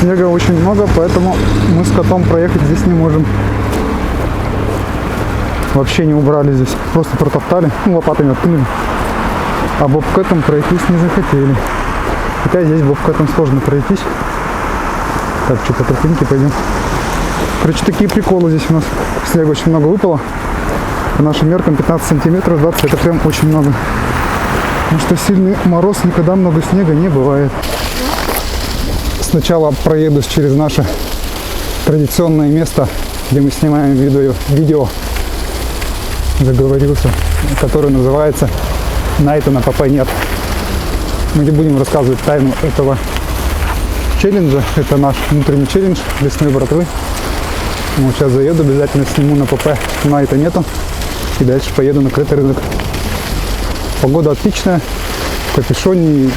снега очень много, поэтому мы с котом проехать здесь не можем. Вообще не убрали здесь, просто протоптали, ну, лопатами откинули. А бобкэтом пройтись не захотели. Хотя здесь бобкэтом сложно пройтись. Так, что по тропинке пойдем. Короче, такие приколы здесь у нас. Снега очень много выпало. По нашим меркам 15 сантиметров, 20 это прям очень много. Потому что сильный мороз, никогда много снега не бывает. Сначала проедусь через наше традиционное место, где мы снимаем видео, заговорился, которое называется «Найта на ПП нет». Мы не будем рассказывать тайну этого челленджа. Это наш внутренний челлендж лесной братвы. Вот сейчас заеду, обязательно сниму на ПП «Найта нету». И дальше поеду на крытый рынок. Погода отличная. В капюшоне и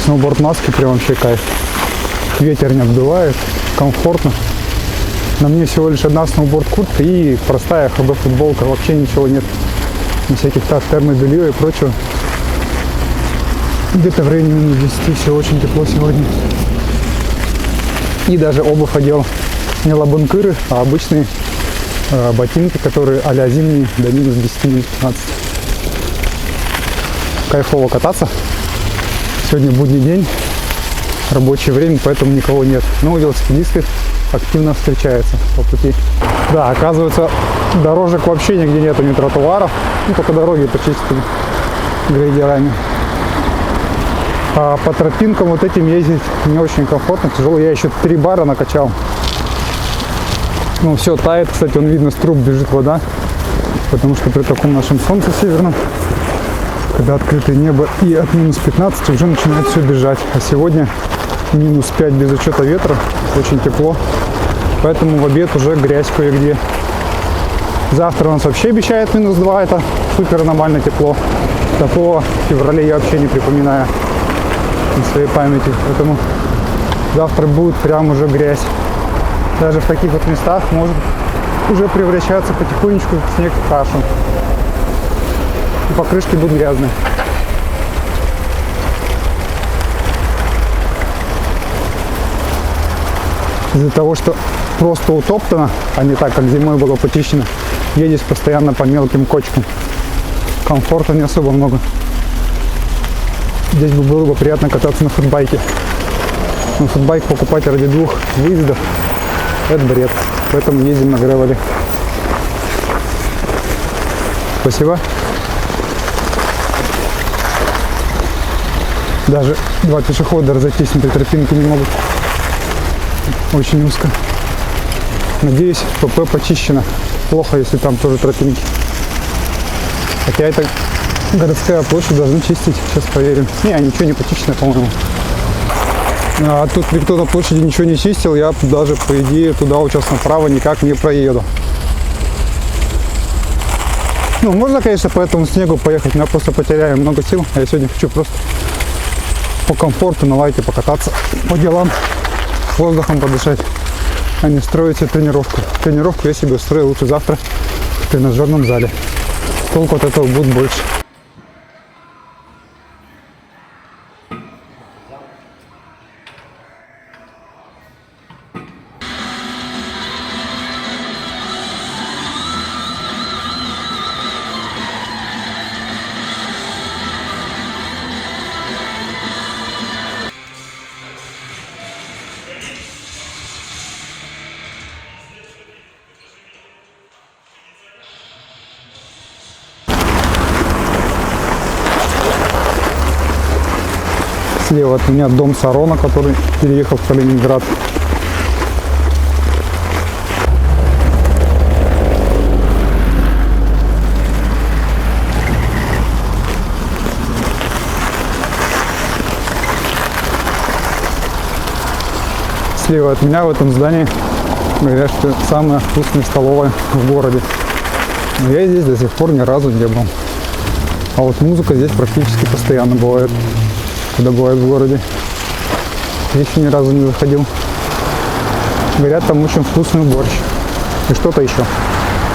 сноуборд-маске прям вообще кайф. Ветер не отдувает. Комфортно. На мне всего лишь одна сноуборд-куртка и простая ХБ-футболка. Вообще ничего нет. Ни всяких термобелье и прочего. Где-то в районе минус 10. Все очень тепло сегодня. И даже обувь одел. Не лабанкыры, а обычные ботинки, которые а-ля зимние, до минус 10, минус 15. Кайфово кататься. Сегодня будний день, рабочее время, поэтому никого нет. Но велосипедисты активно встречаются по пути. Да, оказывается, дорожек вообще нигде нету, ни тротуаров. Ну, только дороги почистили грейдерами. А по тропинкам вот этим ездить не очень комфортно, тяжело. Я еще 3 бара накачал. Ну, все тает, кстати, он видно, с труб бежит вода, потому что при таком нашем солнце северном, когда открытое небо и от минус 15 уже начинает все бежать. А сегодня минус 5 без учета ветра, очень тепло, поэтому в обед уже грязь кое-где. Завтра у нас вообще обещает минус 2, это супер нормально тепло. Такого в феврале я вообще не припоминаю на своей памяти, поэтому завтра будет прям уже грязь. Даже в таких вот местах может уже превращаться потихонечку снег в кашу. И покрышки будут грязные. Из-за того, что просто утоптано, а не так, как зимой было почищено, едешь постоянно по мелким кочкам. Комфорта не особо много. Здесь бы было бы приятно кататься на футбайке. Но футбайк покупать ради 2 выездов — это бред. Поэтому ездим на гревеле. Спасибо. Даже 2 пешехода разойтись на этой тропинке не могут. Очень узко. Надеюсь, ПП почищено. Плохо, если там тоже тропинки. Хотя это городская площадь, должны чистить. Сейчас проверим. Не, ничего не почищено, по-моему. А тут никто на площади ничего не чистил. Я даже, по идее, туда вот сейчас направо никак не проеду. Ну, можно, конечно, по этому снегу поехать, но я просто потеряю много сил. А я сегодня хочу просто по комфорту на лайте покататься, по делам, воздухом подышать, а не строить себе тренировку. Тренировку я себе устрою лучше завтра в тренажерном зале. Толку от этого будет больше. Слева от меня дом Сарона, который переехал в Калининград. Слева от меня в этом здании говорят, что самая вкусная столовая в городе. Но я здесь до сих пор ни разу не был. А вот музыка здесь практически постоянно бывает, когда бывает в городе. Я еще ни разу не заходил. Говорят, там очень вкусный борщ. И что-то еще.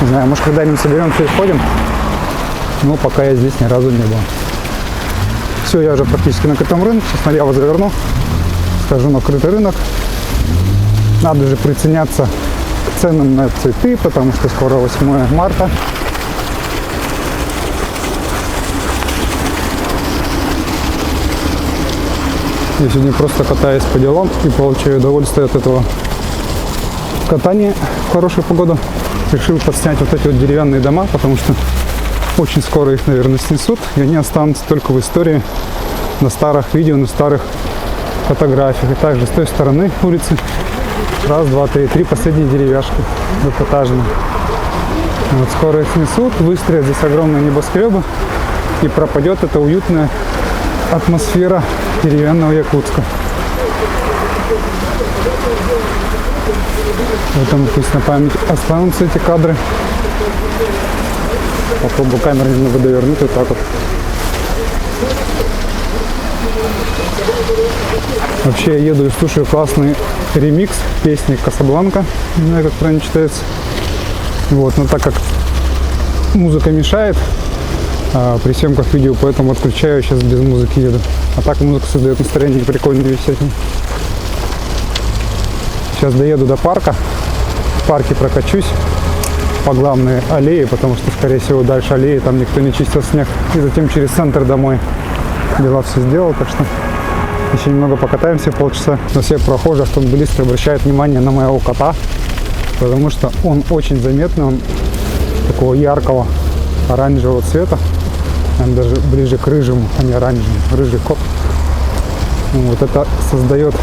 Не знаю, может, когда-нибудь соберемся и сходим. Но пока я здесь ни разу не был. Все, я уже практически на крытом рынке. Сейчас налево заверну. Схожу на крытый рынок. Надо же приценяться к ценам на цветы, потому что скоро 8 марта. Я сегодня просто катаюсь по делам и получаю удовольствие от этого катания в хорошую погоду. Решил подснять вот эти вот деревянные дома, потому что очень скоро их, наверное, снесут, и они останутся только в истории на старых видео, на старых фотографиях. И также с той стороны улицы раз, два, три последние деревяшки двухэтажные. Вот скоро их снесут, выстроят здесь огромные небоскребы, и пропадет эта уютная атмосфера деревянного Якутска. Поэтому пусть на память останутся эти кадры. Попробую камеру немного довернуть вот так вот. Вообще я еду и слушаю классный ремикс песни «Касабланка». Не знаю, как правильно читается. Вот, но так как музыка мешает при съемках видео, поэтому отключаю, сейчас без музыки еду. А так музыка создает настроение, прикольные вещи. Сейчас доеду до парка. В парке прокачусь по главной аллее, потому что, скорее всего, дальше аллеи, там никто не чистил снег. И затем через центр домой. Дела все сделал, так что еще немного покатаемся, полчаса. Но все прохожие, автомобилисты обращают внимание на моего кота, потому что он очень заметный, он такого яркого оранжевого цвета. Он даже ближе к рыжему, а не оранжевому. Рыжий кот. Вот это создает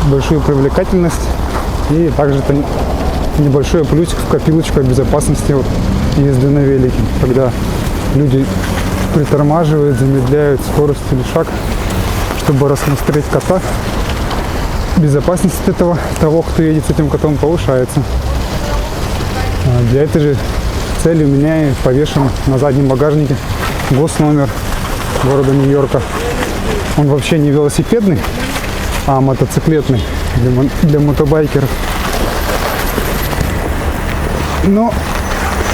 большую привлекательность, и также это небольшой плюсик в копилочку безопасности вот езды на велике, когда люди притормаживают, замедляют скорость или шаг, чтобы рассмотреть кота. Безопасность этого того, кто едет с этим котом, повышается. Для этой же цели у меня и повешен на заднем багажнике госномер города Нью-Йорка. Он вообще не велосипедный, а мотоциклетный для мотобайкеров. Но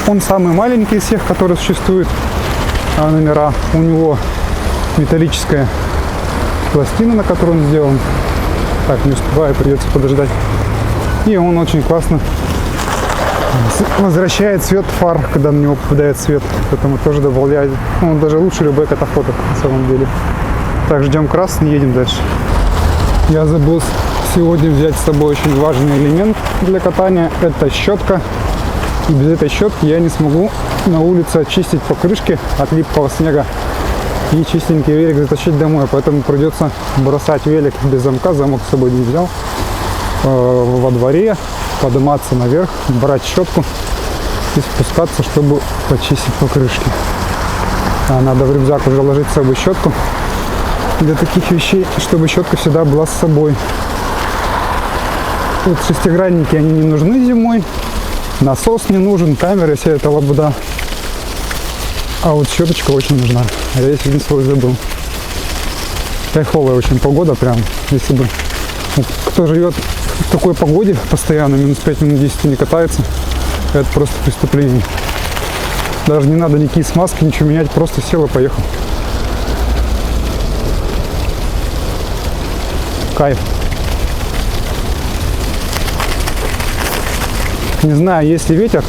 он самый маленький из всех, которые существуют. Номера. У него металлическая пластина, на которой он сделан. Так, не успеваю, придется подождать. И он очень классно возвращает свет фар, когда на него попадает свет. Поэтому тоже добавляет. Он даже лучше любой катафоток на самом деле. Так, ждем красный, едем дальше. Я забыл сегодня взять с собой очень важный элемент для катания. Это щетка. И без этой щетки я не смогу на улице очистить покрышки от липкого снега и чистенький велик затащить домой. Поэтому придется бросать велик без замка, замок с собой не взял, во дворе, подниматься наверх, брать щетку и спускаться, чтобы почистить покрышки. Надо в рюкзак уже ложить с собой щетку для таких вещей, чтобы щетка всегда была с собой. Вот шестигранники, они не нужны зимой. Насос не нужен, камера, вся эта лабуда. А вот щеточка очень нужна. А я сегодня свой забыл. Кайфовая очень погода прям. Если бы кто живет в такой погоде постоянно, минус 5, минус 10 не катается, это просто преступление. Даже не надо никакие смазки, ничего менять, просто сел и поехал. Кайф. Не знаю, есть ли ветер.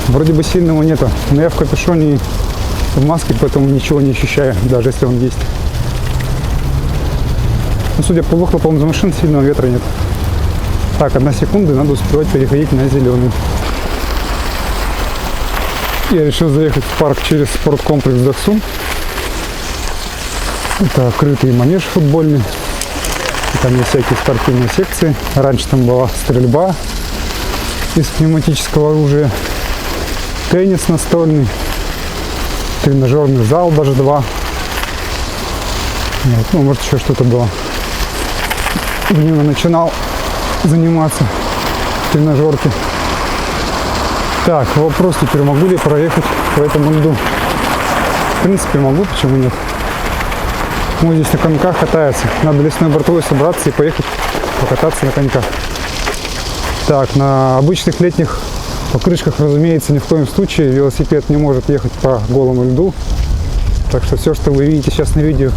Вроде бы сильного нету. Но я в капюшоне и в маске, поэтому ничего не ощущаю, даже если он есть. Но судя по выхлопам из машин, сильного ветра нет. Так, 1 секунда, надо успевать переходить на зеленый. Я решил заехать в парк через спорткомплекс Дахсун. Это открытый манеж футбольный. Там есть всякие спортивные секции. Раньше там была стрельба из пневматического оружия, теннис настольный, тренажерный зал даже 2. Вот. Ну, может, еще что-то было. В нем я начинал заниматься в тренажерке. Так, вопрос теперь, могу ли проехать по этому льду? В принципе, могу, почему нет? Мы здесь на коньках катается. Надо лесной бортовой собраться и поехать покататься на коньках. Так, на обычных летних покрышках, разумеется, ни в коем случае велосипед не может ехать по голому льду. Так что все, что вы видите сейчас на видео,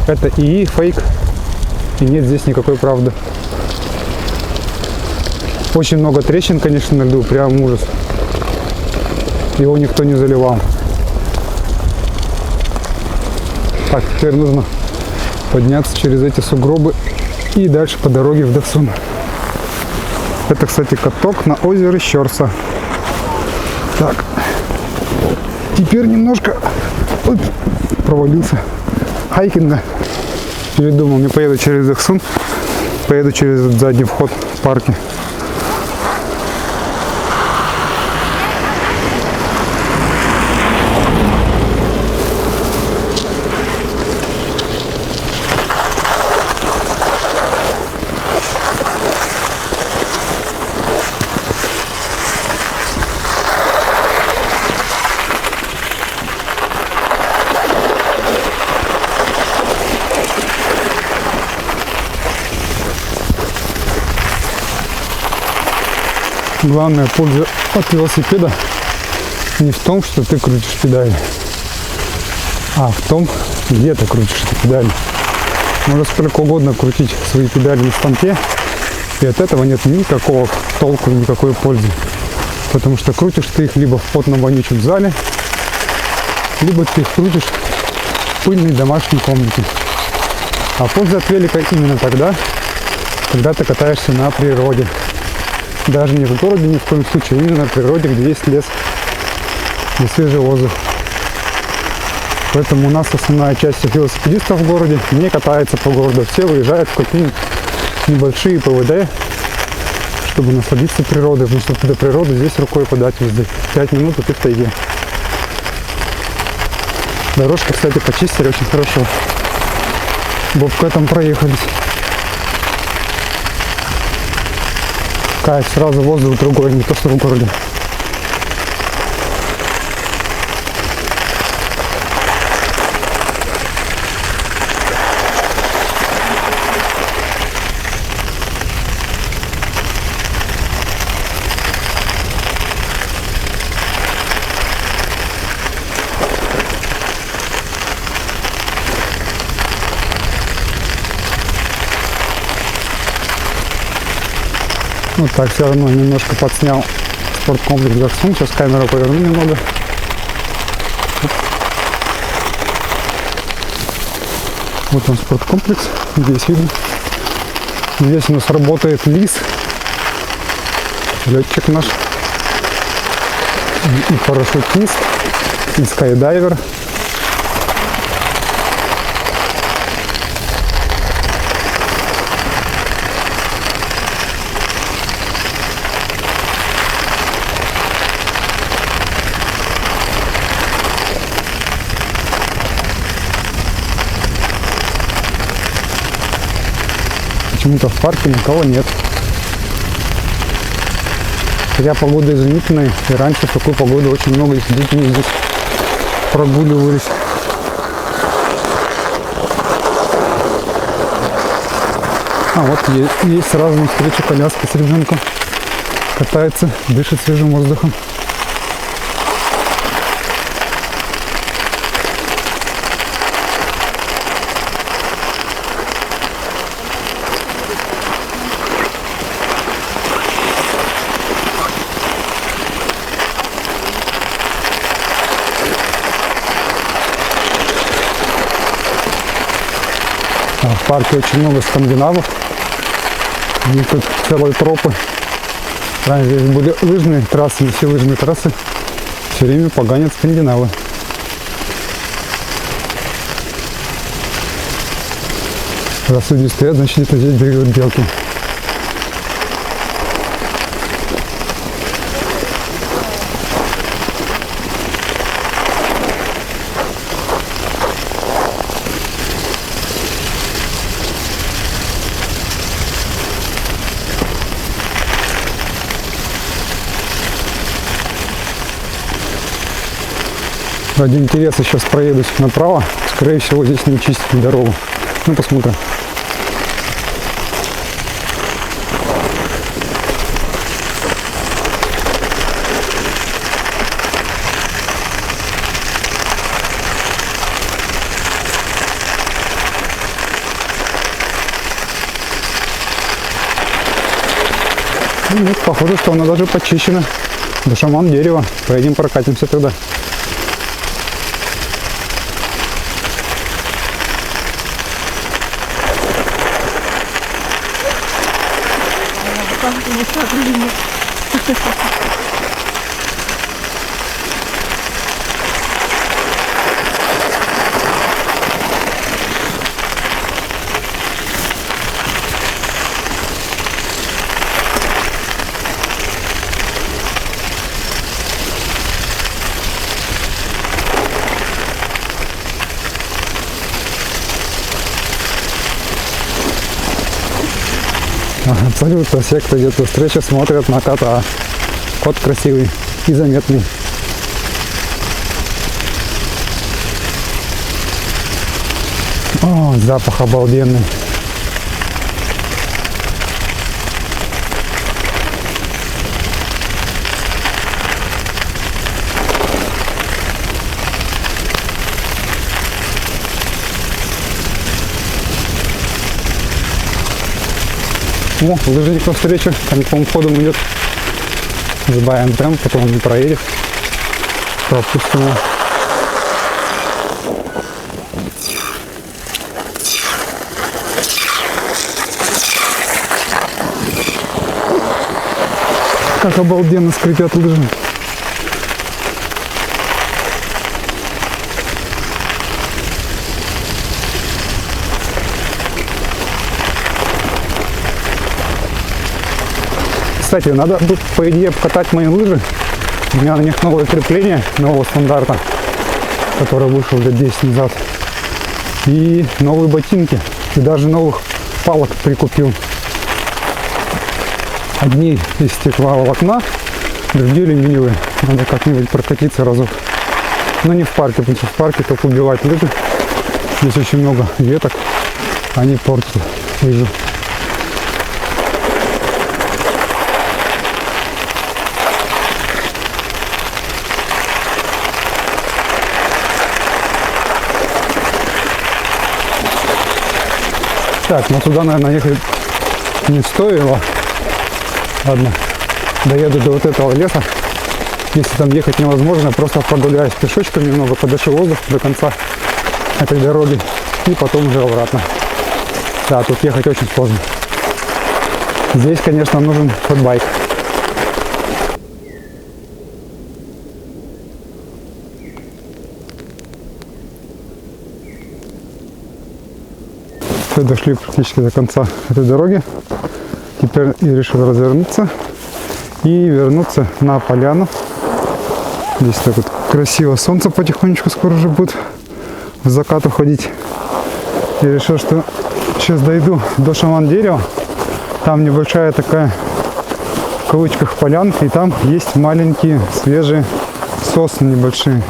это ИИ, фейк. И нет здесь никакой правды. Очень много трещин, конечно, на льду, прям ужас. Его никто не заливал. Так, теперь нужно подняться через эти сугробы и дальше по дороге в Доксун. Это, кстати, каток на озеро Щорса. Так, теперь немножко провалился хайкинга. Передумал, не поеду через Доксун, поеду через задний вход в парке. Главная польза от велосипеда не в том, что ты крутишь педали, а в том, где ты крутишь эти педали. Можно сколько угодно крутить свои педали на станке, и от этого нет никакого толку, никакой пользы. Потому что крутишь ты их либо в потном вонючем зале, либо ты их крутишь в пыльной домашней комнате. А польза от велика именно тогда, когда ты катаешься на природе. Даже не в городе ни в коем случае, а именно на природе, где есть лес и свежий воздух. Поэтому у нас основная часть велосипедистов в городе не катается по городу. Все выезжают в какие-нибудь небольшие ПВД, чтобы насладиться природой, потому что до природы здесь рукой подать везде. 5 минут и ты в тайге. Дорожки, кстати, почистили очень хорошо. Бобкэтом проехались. Кайф, сразу воздух другой, не то что в городе. Вот так все равно немножко подснял спорткомплекс Доксун. Сейчас камеру поверну немного. Вот он спорткомплекс. Здесь видно. Здесь у нас работает ЛИС. Летчик наш. И парашютист. И скайдайвер. Почему-то в парке никого нет. Хотя погода изумительная, и раньше в такую погоду очень много детей здесь прогуливались. А вот есть сразу навстречу коляска с ребенком. Катается, дышит свежим воздухом. В парке очень много скандинавов. У них тут целые тропы. Раньше здесь были лыжные трассы, и все лыжные трассы все время поганят скандинавы. Раз люди стоят, значит где-то здесь бегают белки. Ради интереса сейчас проедусь направо. Скорее всего, здесь не чистить дорогу. Ну, посмотрим. Ну, нет, похоже, что она даже почищена. Да шаман дерева. Поедем прокатимся тогда. Абсолютно все, кто идет встречу, смотрят на кота. Кот красивый и заметный. О, запах обалденный. О, лыжник навстречу, там по входу идет. Сбавим темп, потом он не проедет. Пропустим его. Как обалденно скрипят лыжи. Кстати, надо будет, по идее, покатать мои лыжи. У меня на них новое крепление нового стандарта, который вышел лет 10 назад. И новые ботинки. И даже новых палок прикупил. Одни из стекловолокна, другие алюминиевые. Надо как-нибудь прокатиться разок. Но не в парке, потому что в парке только убивать лыжи. Здесь очень много веток. Они портят лыжу. Так, ну туда, наверное, ехать не стоило. Ладно, доеду до вот этого леса. Если там ехать невозможно, просто прогуляюсь пешочком немного, подышу воздух до конца этой дороги и потом уже обратно. Да, тут ехать очень сложно. Здесь, конечно, нужен фэтбайк. Дошли практически до конца этой дороги. Теперь я решил развернуться и вернуться на поляну. Здесь так вот красиво солнце потихонечку скоро уже будет в закат уходить. Я решил, что сейчас дойду до шаман дерева. Там небольшая такая, в кавычках, полянка, и там есть маленькие свежие сосны небольшие.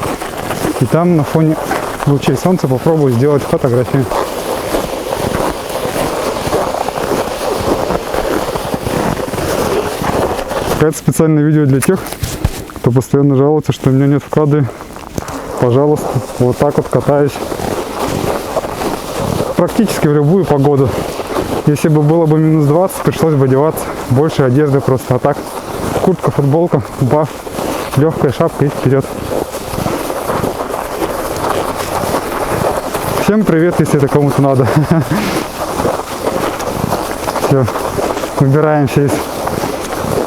И там на фоне лучей солнца попробую сделать фотографии. Это специальное видео для тех, кто постоянно жалуется, что у меня нет вкладывания. Пожалуйста, вот так вот катаюсь практически в любую погоду. Если бы было бы минус 20, пришлось бы одеваться больше одежды просто. А так куртка, футболка, баф, легкая шапка и вперед. Всем привет, если это кому-то надо. Все, выбираемся из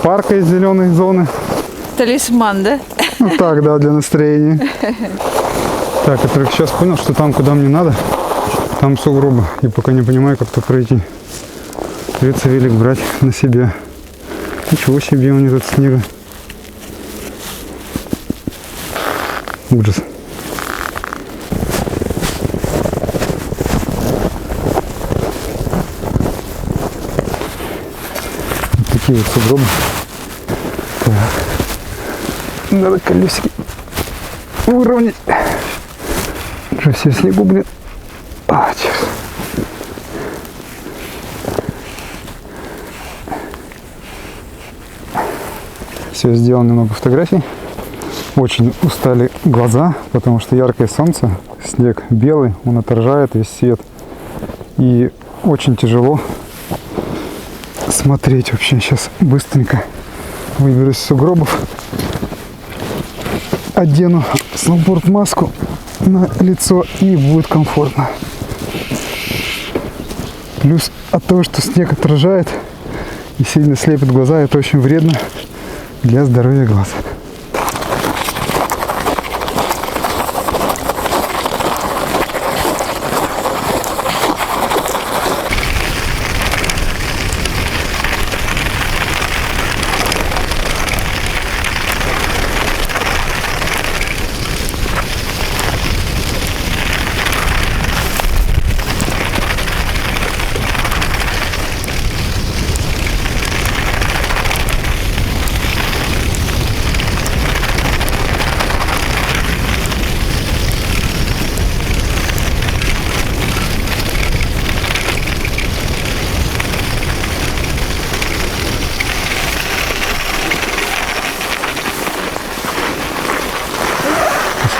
парка, из зеленой зоны. Талисман, да? Ну так, да, для настроения. Так, я только сейчас понял, что там, куда мне надо, там сугробы. И пока не понимаю, как тут пройти. Придется велик брать на себя. Ничего себе, у них тут снега. Ужас. Вот такие вот сугробы. Так. Надо колесики выровнять. Уже все в снегу, блин. А, черт. Все, сделал немного фотографий. Очень устали глаза, потому что яркое солнце, снег белый, он отражает весь свет. И очень тяжело смотреть вообще. Сейчас быстренько выберусь из сугробов. Одену сноуборд-маску на лицо и будет комфортно. Плюс от того, что снег отражает и сильно слепит глаза, это очень вредно для здоровья глаз.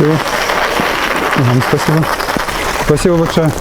Спасибо. Вам спасибо. Спасибо большое.